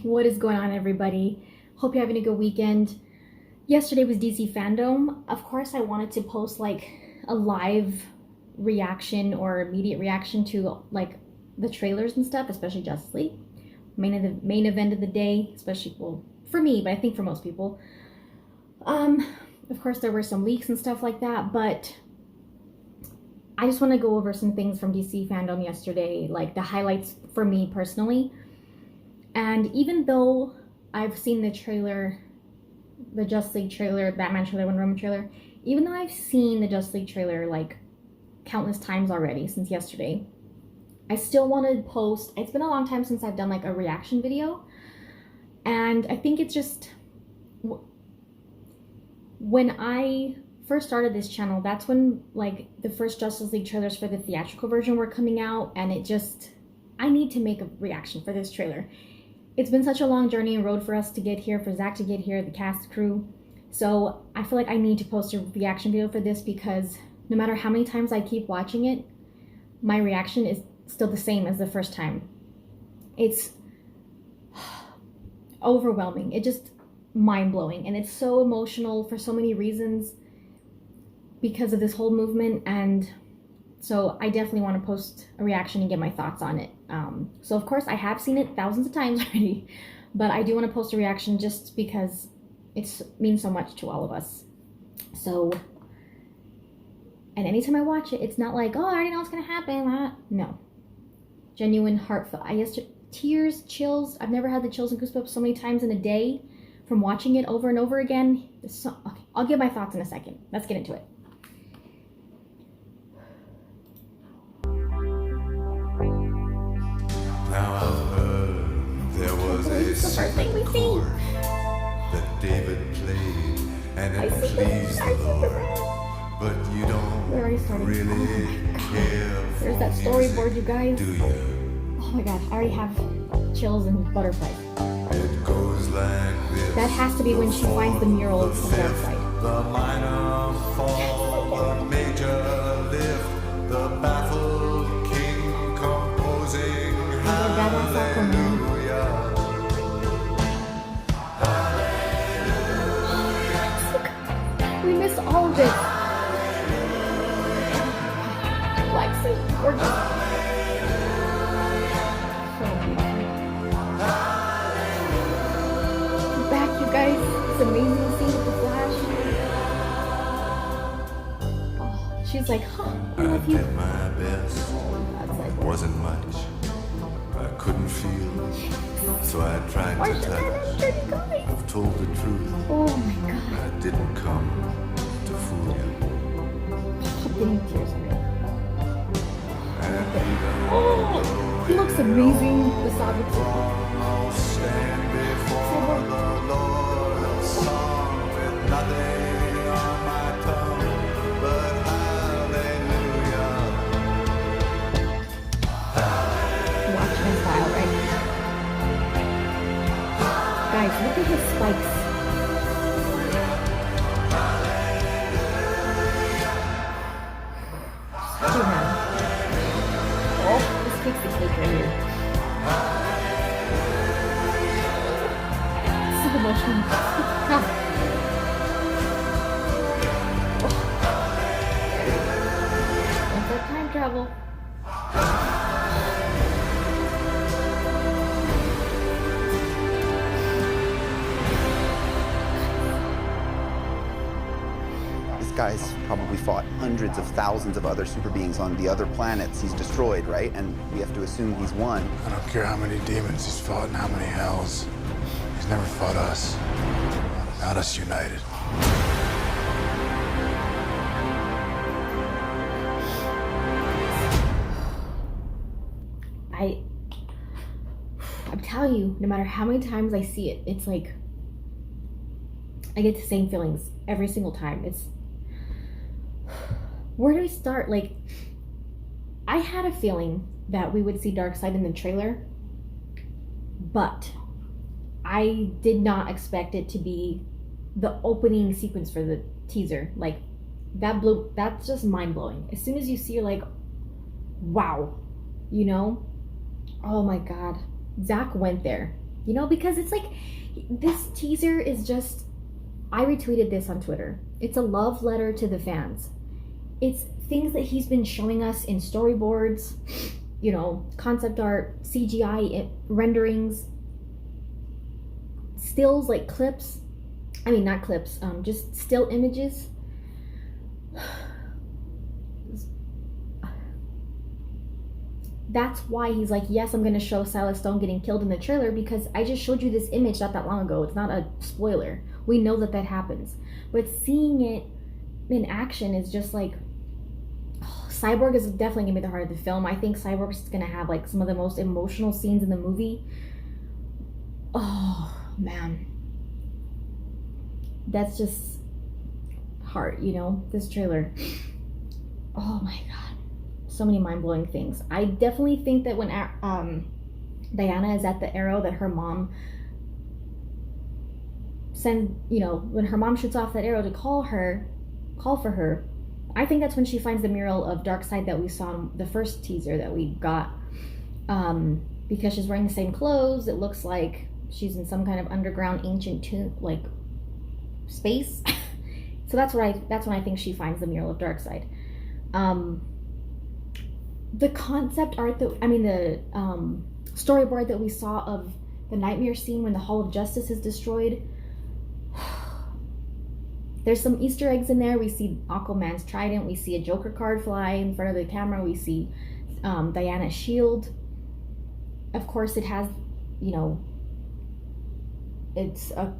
What is going on, everybody? Hope you're having a good weekend. Yesterday was DC Fandome. Of course, I wanted to post like a live reaction or immediate reaction to like the trailers and stuff, especially Justice League. Main event of the day, especially for me, but I think for most people. Of course, there were some leaks and stuff like that, but I just want to go over some things from DC Fandome yesterday, like the highlights for me personally. And even though I've seen the trailer, the Justice League trailer, Batman trailer, Wonder Woman trailer, even though I've seen the Justice League trailer like countless times already since yesterday, I still want to post. It's been a long time since I've done like a reaction video, and I think it's just when I first started this channel, that's when like the first Justice League trailers for the theatrical version were coming out, and I need to make a reaction for this trailer. It's been such a long journey and road for us to get here, for Zack to get here, the cast, crew. So I feel like I need to post a reaction video for this because no matter how many times I keep watching it, my reaction is still the same as the first time. It's overwhelming. It's just mind-blowing. And it's so emotional for so many reasons because of this whole movement. And so I definitely want to post a reaction and get my thoughts on it. So of course I have seen it thousands of times already, but I do want to post a reaction just because it means so much to all of us. So, and anytime I watch it, it's not like, oh, I already know what's going to happen. No. Genuine, heartfelt. Tears, chills. I've never had the chills and goosebumps so many times in a day from watching it over and over again. Okay, I'll give my thoughts in a second. Let's get into it. Now I've heard there was a secret chord that David played and it pleased the Lord. But you don't really care for There's that storyboard, you guys. do you? Oh my god, I already have chills and butterflies. It goes like this. That has to be when she finds the mural of the dark side. The minor fall, the major lift, the baffled king composing hallelujah. We missed all of it. Like so gorgeous. Back, you guys. This amazing scene with the Flash. Oh, she's like, huh, I I love you. did my best. That's like, Wasn't much. I couldn't feel, so I tried why to should I touch. have dirty guys? I've told the truth. Oh my god. I didn't come to fool you. I'm getting tears already. And even Oh, he looks amazing. The Saga I'll stand before the Lord of song with nothing on my tongue but hallelujah. Watch my style, right? Guys, look at his spikes. Oh, man. Oh, this takes the cake right here. So emotional. That's our time travel. This guy's probably fought hundreds of thousands of other super beings on the other planets he's destroyed, right? And we have to assume he's won. I don't care how many demons he's fought and how many hells. He's never fought us. Not us united. I'm telling you, no matter how many times I see it, it's like I get the same feelings every single time. It's where do we start? Like, I had a feeling that we would see Darkseid in the trailer, but I did not expect it to be the opening sequence for the teaser. Like, that's just mind-blowing. As soon as you see, you're like, wow, you know? Oh my god. Zack went there. You know, because it's like, this teaser is just, I retweeted this on Twitter. It's a love letter to the fans. It's things that he's been showing us in storyboards, you know, concept art, CGI renderings, stills, like clips. I mean, not clips, just still images. That's why he's like, yes, I'm gonna show Silas Stone getting killed in the trailer, because I just showed you this image not that long ago. It's not a spoiler. We know that that happens. But seeing it in action is just like, Cyborg is definitely gonna be the heart of the film. I think Cyborg is gonna have like some of the most emotional scenes in the movie. Oh man, that's just heart, you know, this trailer. Oh my god, so many mind-blowing things. I definitely think that when Diana is at the Arrow, that her mom when her mom shoots off that arrow to call for her, I think that's when she finds the mural of Darkseid that we saw in the first teaser that we got. Because she's wearing the same clothes, it looks like she's in some kind of underground ancient like space. So that's when I think she finds the mural of Darkseid. The concept art the storyboard that we saw of the nightmare scene when the Hall of Justice is destroyed. There's some Easter eggs in there. We see Aquaman's trident. We see a Joker card fly in front of the camera. We see Diana's shield. Of course, it has, you know, it's a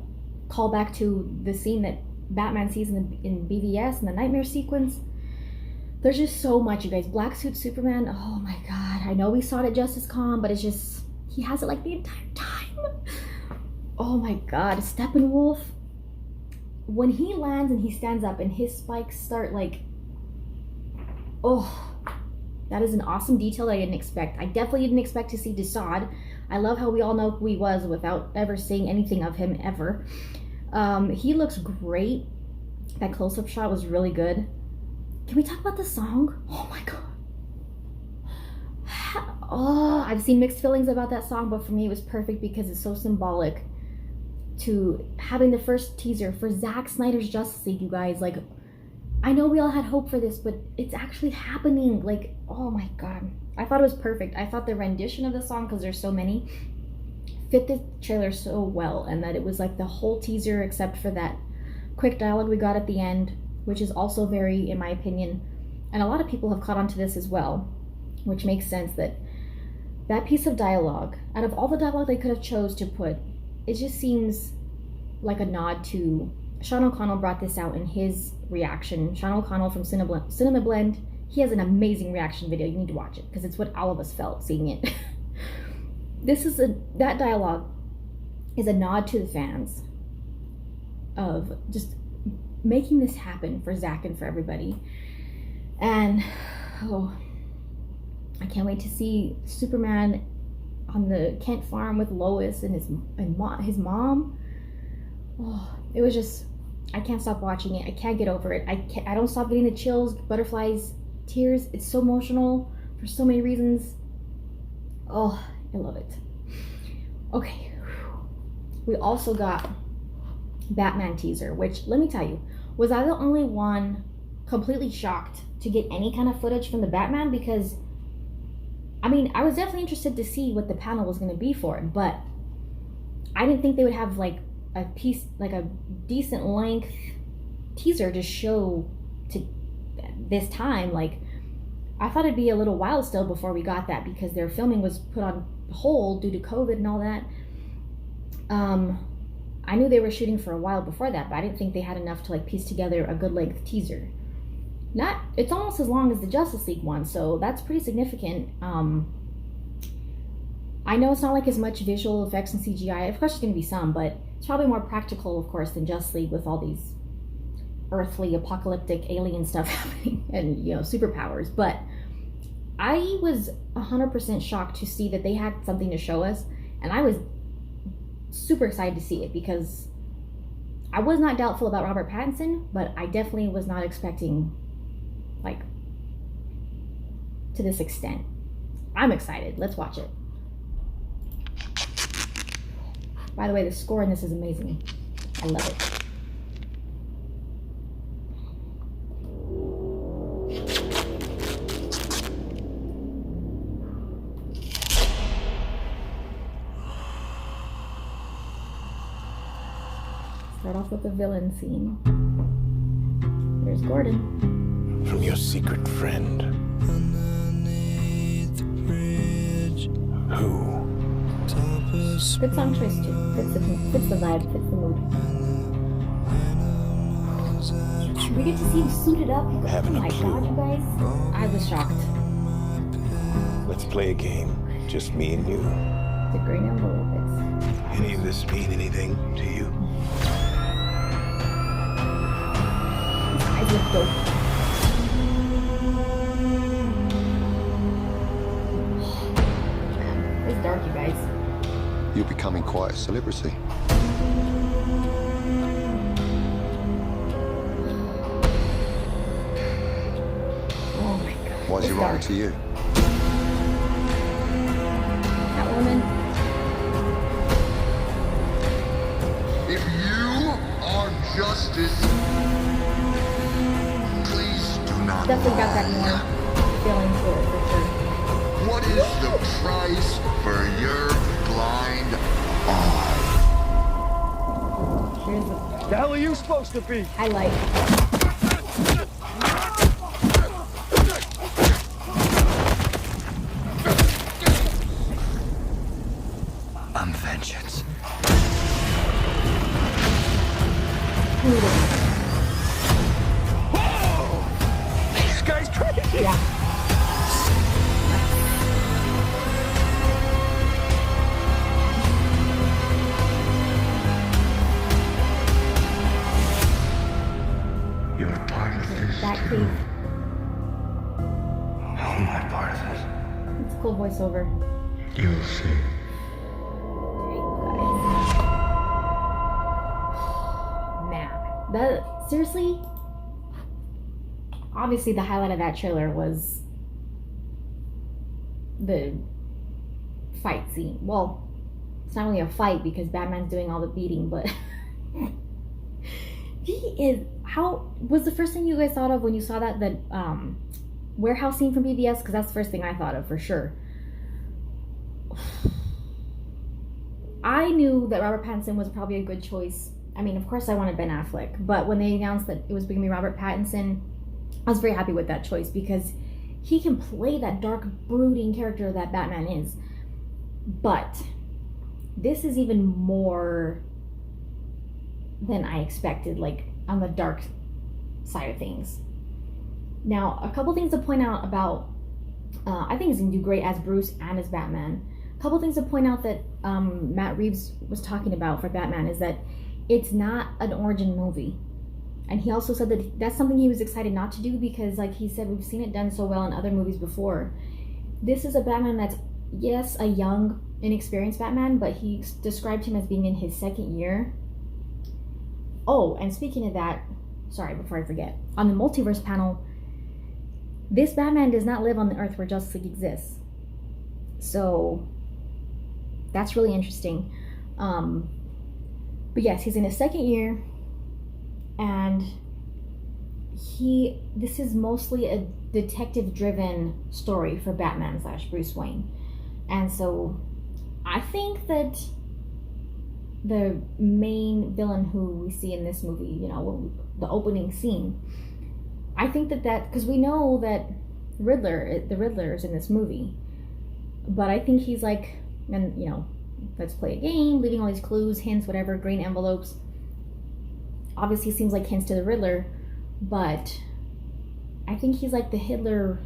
callback to the scene that Batman sees in BVS in the nightmare sequence. There's just so much, you guys. Black Suit Superman, oh my god. I know we saw it at Justice Con, but it's just, he has it like the entire time. Oh my god. Steppenwolf, when he lands and he stands up and his spikes start like, oh, that is an awesome detail that I didn't expect. I definitely didn't expect to see Desaad. I love how we all know who he was without ever seeing anything of him ever. He looks great. That close-up shot was really good. Can we talk about the song? Oh my god. Oh, I've seen mixed feelings about that song, but for me it was perfect because it's so symbolic to having the first teaser for Zack Snyder's Justice League, you guys. Like, I know we all had hope for this, but it's actually happening. Like, oh my god. I thought it was perfect. I thought the rendition of the song, because there's so many, fit the trailer so well, and that it was like the whole teaser except for that quick dialogue we got at the end, which is also very, in my opinion, and a lot of people have caught on to this as well, which makes sense, that that piece of dialogue, out of all the dialogue they could have chose to put, it just seems like a nod to, Sean O'Connell brought this out in his reaction. Sean O'Connell from Cinema Blend, he has an amazing reaction video. You need to watch it because it's what all of us felt seeing it. That dialogue is a nod to the fans of just making this happen for Zack and for everybody. And oh, I can't wait to see Superman on the Kent farm with Lois and his mom. Oh, it was just, I can't stop watching it. I can't get over it. I don't stop getting the chills, butterflies, tears. It's so emotional for so many reasons. Oh, I love it. Okay, we also got Batman teaser, which, let me tell you, was I the only one completely shocked to get any kind of footage from the Batman? Because I mean, I was definitely interested to see what the panel was going to be for it, but I didn't think they would have like a piece, like a decent length teaser to show to this time. Like, I thought it'd be a little while still before we got that, because their filming was put on hold due to COVID and all that. I knew they were shooting for a while before that, but I didn't think they had enough to like piece together a good length teaser. It's almost as long as the Justice League one, so that's pretty significant. I know it's not like as much visual effects and CGI. Of course there's going to be some, but it's probably more practical, of course, than Justice League with all these earthly apocalyptic alien stuff happening and, you know, superpowers. But I was 100% shocked to see that they had something to show us, and I was super excited to see it, because I was not doubtful about Robert Pattinson, but I definitely was not expecting like to this extent. I'm excited. Let's watch it. By the way, the score in this is amazing. I love it. Start off with the villain scene. There's Gordon. From your secret friend. Who? Good song choice too. Fits the vibe, fits the mood. We get to see him suited up. Oh my god, you guys. I was shocked. Let's play a game. Just me and you. The green envelope. Any of this mean anything to you? His eyes look dope. It's dark, you guys. You're becoming quite a celebrity. Oh my god. Why is he writing to you? That woman. If you are justice, please do not Definitely got that lie. more feeling to it for sure. What is the price for your blind eye? Here's The hell are you supposed to be? I like. I'm vengeance. This guy's crazy. Yeah. You're part of this. That cave. How am I part of this? It's a cool voiceover. You'll see. Man, that seriously. Obviously, the highlight of that trailer was the fight scene. Well, it's not really a fight because Batman's doing all the beating, but he is. How was the first thing you guys thought of when you saw that warehouse scene from BVS? Because that's the first thing I thought of for sure. I knew that Robert Pattinson was probably a good choice. I mean, of course I wanted Ben Affleck, but when they announced that it was going to be Robert Pattinson, I was very happy with that choice because he can play that dark, brooding character that Batman is. But this is even more than I expected, like on the dark side of things. Now, a couple things to point out about, I think he's going to do great as Bruce and as Batman. A couple things to point out that Matt Reeves was talking about for Batman is that it's not an origin movie. And he also said that that's something he was excited not to do because, like he said, we've seen it done so well in other movies before. This is a Batman that's, yes, a young, inexperienced Batman, but he described him as being in his second year. Oh, and speaking of that, sorry, before I forget, on the multiverse panel, this Batman does not live on the Earth where Justice League exists. So that's really interesting. But yes, he's in his second year, and this is mostly a detective-driven story for Batman / Bruce Wayne. And so I think that the main villain who we see in this movie, you know, the opening scene, I think that because we know that the Riddler is in this movie, but I think he's like, and you know, let's play a game, leaving all these clues, hints, whatever, green envelopes. Obviously seems like hints to the Riddler, but I think he's like the Hitler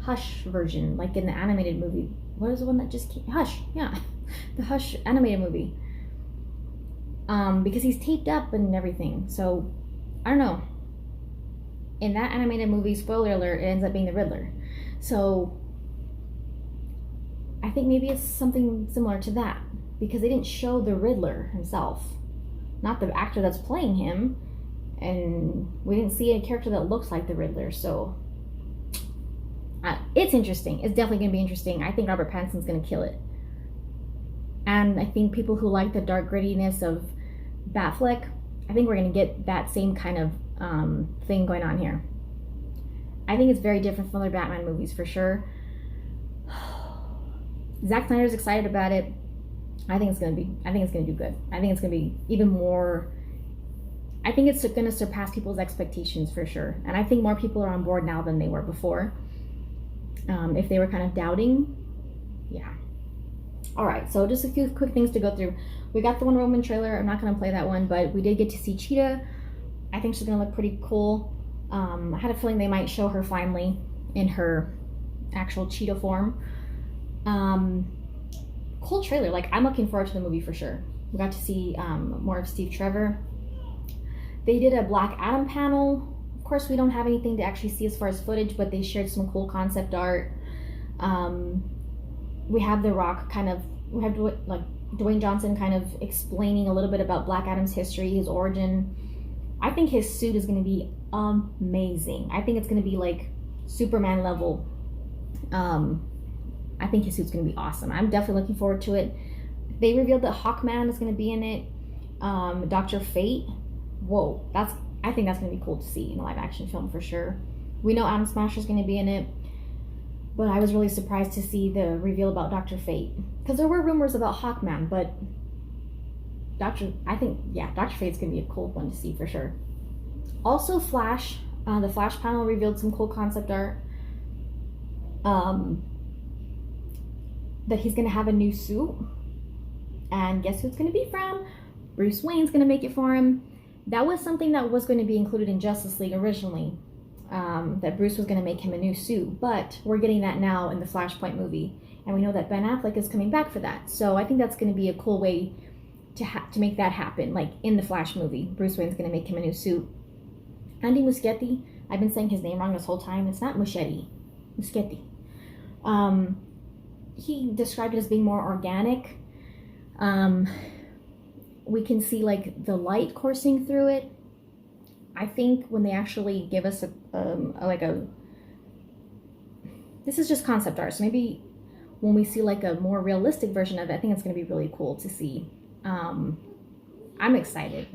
Hush version, like in the animated movie. What is the one that just came? Hush, yeah. The Hush animated movie. Because he's taped up and everything. So, I don't know. In that animated movie, spoiler alert, it ends up being the Riddler. So, I think maybe it's something similar to that. Because they didn't show the Riddler himself. Not the actor that's playing him. And we didn't see a character that looks like the Riddler. So, it's interesting. It's definitely going to be interesting. I think Robert Pattinson's going to kill it. And I think people who like the dark grittiness of Batfleck, I think we're going to get that same kind of thing going on here. I think it's very different from other Batman movies for sure. Zack Snyder's excited about it. I think it's gonna do good. I think it's gonna be even more. I think it's gonna surpass people's expectations for sure. And I think more people are on board now than they were before. If they were kind of doubting, yeah. All right, so just a few quick things to go through. We got the Wonder Woman trailer. I'm not gonna play that one, but we did get to see Cheetah. I think she's gonna look pretty cool. I had a feeling they might show her finally in her actual cheetah form. Cool trailer. Like, I'm looking forward to the movie for sure. We got to see more of Steve Trevor. They did a Black Adam panel. Of course, we don't have anything to actually see as far as footage, but they shared some cool concept art. We have The Rock we have Dwayne Johnson kind of explaining a little bit about Black Adam's history, his origin. I think his suit is going to be amazing. I think it's going to be like Superman level. I think his suit's going to be awesome. I'm definitely looking forward to it. They revealed that Hawkman is going to be in it. Dr. Fate. Whoa, I think that's going to be cool to see in a live action film for sure. We know Adam Smasher's going to be in it, but I was really surprised to see the reveal about Dr. Fate, because there were rumors about Hawkman, but Dr. Fate's going to be a cool one to see for sure. Also, Flash. The Flash panel revealed some cool concept art. That he's going to have a new suit. And guess who it's going to be from? Bruce Wayne's going to make it for him. That was something that was going to be included in Justice League originally. That Bruce was going to make him a new suit. But we're getting that now in the Flashpoint movie. And we know that Ben Affleck is coming back for that. So I think that's going to be a cool way to make that happen. Like in the Flash movie, Bruce Wayne's going to make him a new suit. Andy Muschietti. I've been saying his name wrong this whole time. It's not Muschietti. Muschietti. He described it as being more organic. We can see like the light coursing through it. I think when they actually give us this is just concept art, so maybe when we see like a more realistic version of it, I think it's going to be really cool to see. I'm excited,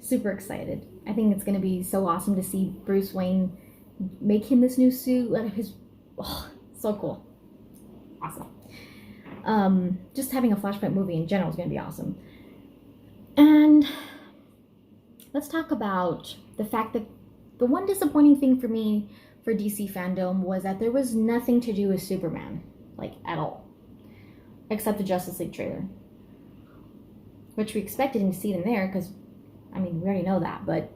super excited. I think it's going to be so awesome to see Bruce Wayne make him this new suit. So cool, awesome. Just having a Flashpoint movie in general is going to be awesome. And let's talk about the fact that the one disappointing thing for me for DC Fandome was that there was nothing to do with Superman, like at all, except the Justice League trailer, which we expected to see in there because, I mean, we already know that, but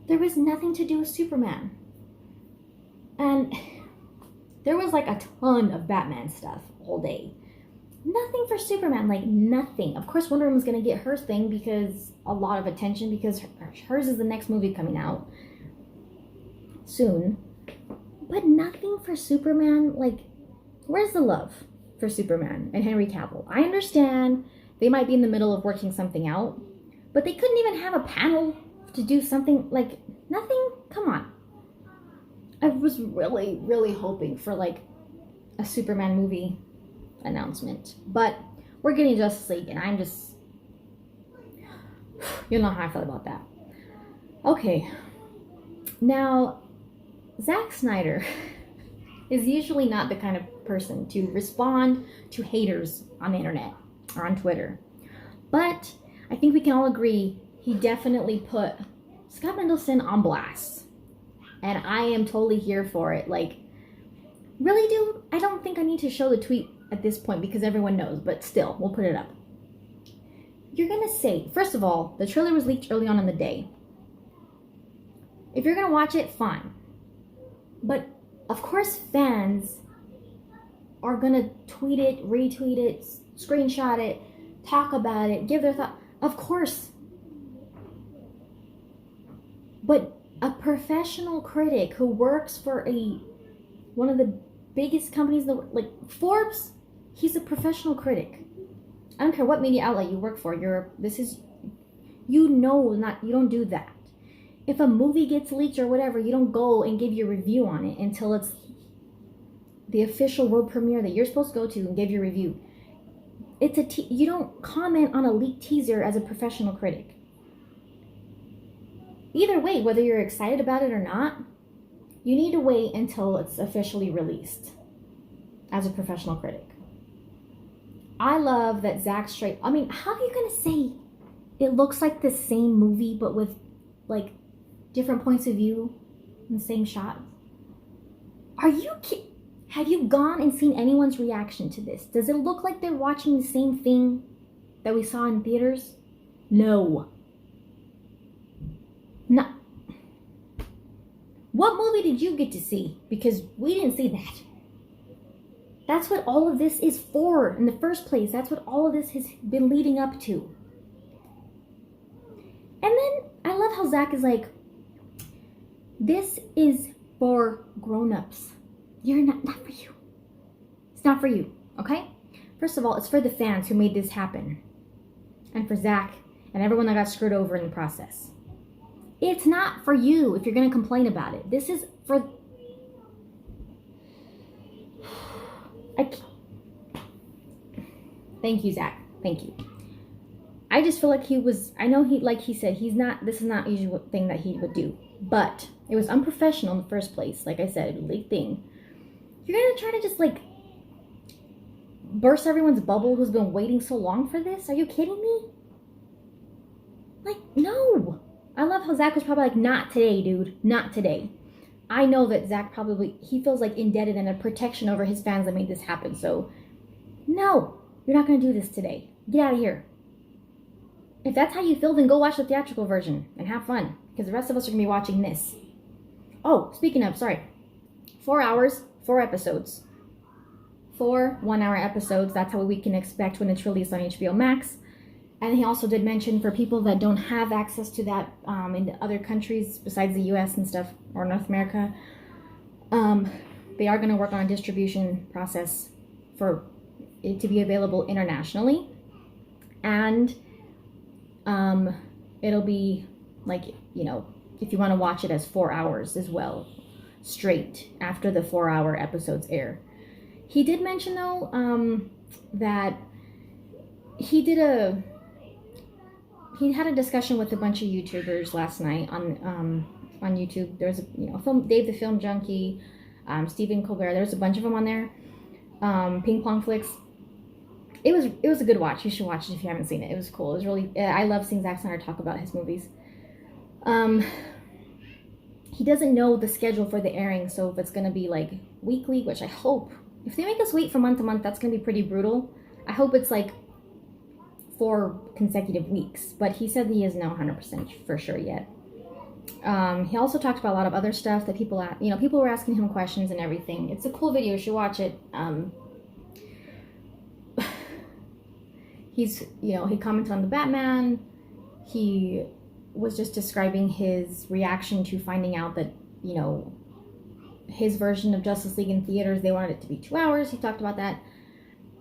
there was nothing to do with Superman. And there was like a ton of Batman stuff all day. Nothing for Superman, like nothing. Of course, Wonder Woman's gonna get her thing because a lot of attention, because hers is the next movie coming out soon. But nothing for Superman. Like, where's the love for Superman and Henry Cavill? I understand they might be in the middle of working something out, but they couldn't even have a panel to do something, like, nothing? Come on. I was really, really hoping for like a Superman movie announcement, but we're getting Justice League, and I'm just, you know how I feel about that. Okay, now Zack Snyder is usually not the kind of person to respond to haters on the internet or on Twitter, but I think we can all agree he definitely put Scott Mendelson on blast, and I am totally here for it. Like, really, dude? I don't think I need to show the tweet at this point because everyone knows, but still, we'll put it up. You're gonna say, first of all, the trailer was leaked early on in the day. If you're gonna watch it, fine. But of course, fans are gonna tweet it, retweet it, screenshot it, talk about it, give their thought. Of course. But a professional critic who works for one of the biggest companies in the world, like Forbes, he's a professional critic. I don't care what media outlet you work for. You don't do that. If a movie gets leaked or whatever, you don't go and give your review on it until it's the official world premiere that you're supposed to go to and give your review. you don't comment on a leaked teaser as a professional critic. Either way, whether you're excited about it or not, you need to wait until it's officially released as a professional critic. I love that Zack straight. I mean, how are you gonna say it looks like the same movie but with like different points of view in the same shot? Are you kidding? Have you gone and seen anyone's reaction to this? Does it look like they're watching the same thing that we saw in theaters? No. No. What movie did you get to see? Because we didn't see that. That's what all of this is for in the first place. That's what all of this has been leading up to. And then I love how Zack is like, this is for grown-ups. You're not for you. It's not for you, okay? First of all, it's for the fans who made this happen. And for Zack and everyone that got screwed over in the process. It's not for you if you're going to complain about it. This is for... Thank you, Zack. Thank you. I just feel like he was... I know he, like he said, he's not... This is not usually a thing that he would do. But it was unprofessional in the first place. Like I said, a leaked thing. You're going to try to just, like, burst everyone's bubble who's been waiting so long for this? Are you kidding me? Like, no. I love how Zack was probably like, not today, dude. Not today. I know that Zack probably, he feels like indebted and a protection over his fans that made this happen. So, no, you're not going to do this today. Get out of here. If that's how you feel, then go watch the theatrical version and have fun. Because the rest of us are going to be watching this. Oh, speaking of, sorry. 4 hours, 4 episodes. 4 one-hour episodes. That's how we can expect when it's released on HBO Max. And he also did mention for people that don't have access to that in other countries besides the US and stuff, or North America, they are going to work on a distribution process for it to be available internationally. And it'll be like, you know, if you want to watch it as 4 hours as well, straight after the 4-hour episodes air. He did mention, though, that he had a discussion with a bunch of YouTubers last night on YouTube. There's Dave the Film Junkie, Stephen Colbert. There's a bunch of them on there. Ping Pong Flicks. It was a good watch. You should watch it if you haven't seen it. It was cool. It was really. I love seeing Zack Snyder talk about his movies. He doesn't know the schedule for the airing, so if it's gonna be like weekly, which I hope. If they make us wait from month to month, that's gonna be pretty brutal. I hope it's like 4 consecutive weeks, but he said he isn't 100% for sure yet. He also talked about a lot of other stuff that people were asking him questions and everything. It's a cool video. You should watch it. He commented on the Batman. He was just describing his reaction to finding out that, his version of Justice League in theaters, they wanted it to be 2 hours. He talked about that.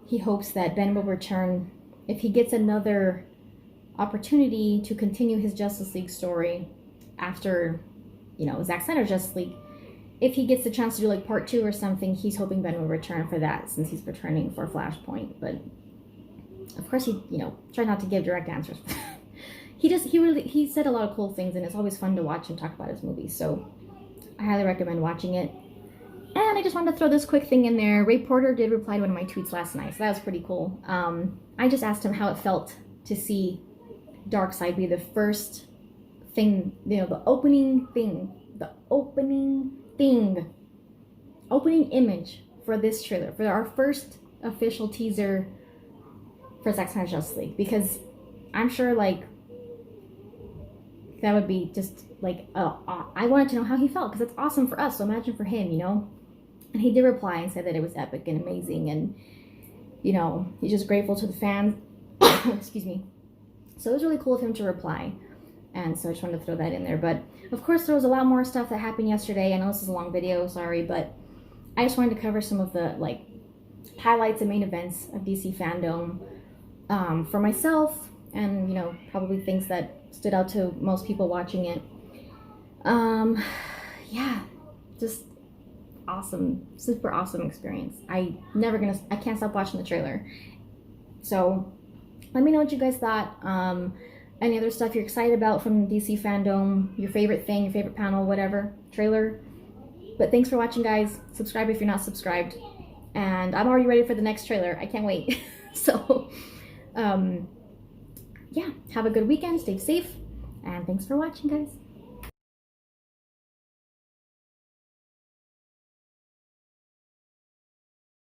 He hopes that Ben will return if he gets another opportunity to continue his Justice League story after, Zack Snyder's Justice League. If he gets the chance to do like part 2 or something, he's hoping Ben will return for that since he's returning for Flashpoint. But of course, he, try not to give direct answers. He said a lot of cool things, and it's always fun to watch and talk about his movies. So I highly recommend watching it. And I just wanted to throw this quick thing in there. Ray Porter did reply to one of my tweets last night, so that was pretty cool. I just asked him how it felt to see Darkseid be the first thing, the opening image for this trailer, for our first official teaser for Zack Snyder's Justice League. Because I'm sure, that would be just, I wanted to know how he felt, because it's awesome for us, so imagine for him, And he did reply and said that it was epic and amazing, and, he's just grateful to the fans. Excuse me. So it was really cool of him to reply, and so I just wanted to throw that in there. But, of course, there was a lot more stuff that happened yesterday. I know this is a long video, sorry, but I just wanted to cover some of the, highlights and main events of DC Fandome for myself, and, probably things that stood out to most people watching it. Yeah, just awesome, super awesome experience. I can't stop watching the trailer. So let me know what you guys thought. Any other stuff you're excited about from DC Fandome, your favorite thing, your favorite panel, whatever, trailer. But thanks for watching, guys. Subscribe if you're not subscribed. And I'm already ready for the next trailer. I can't wait. So, yeah, have a good weekend. Stay safe. And thanks for watching, guys.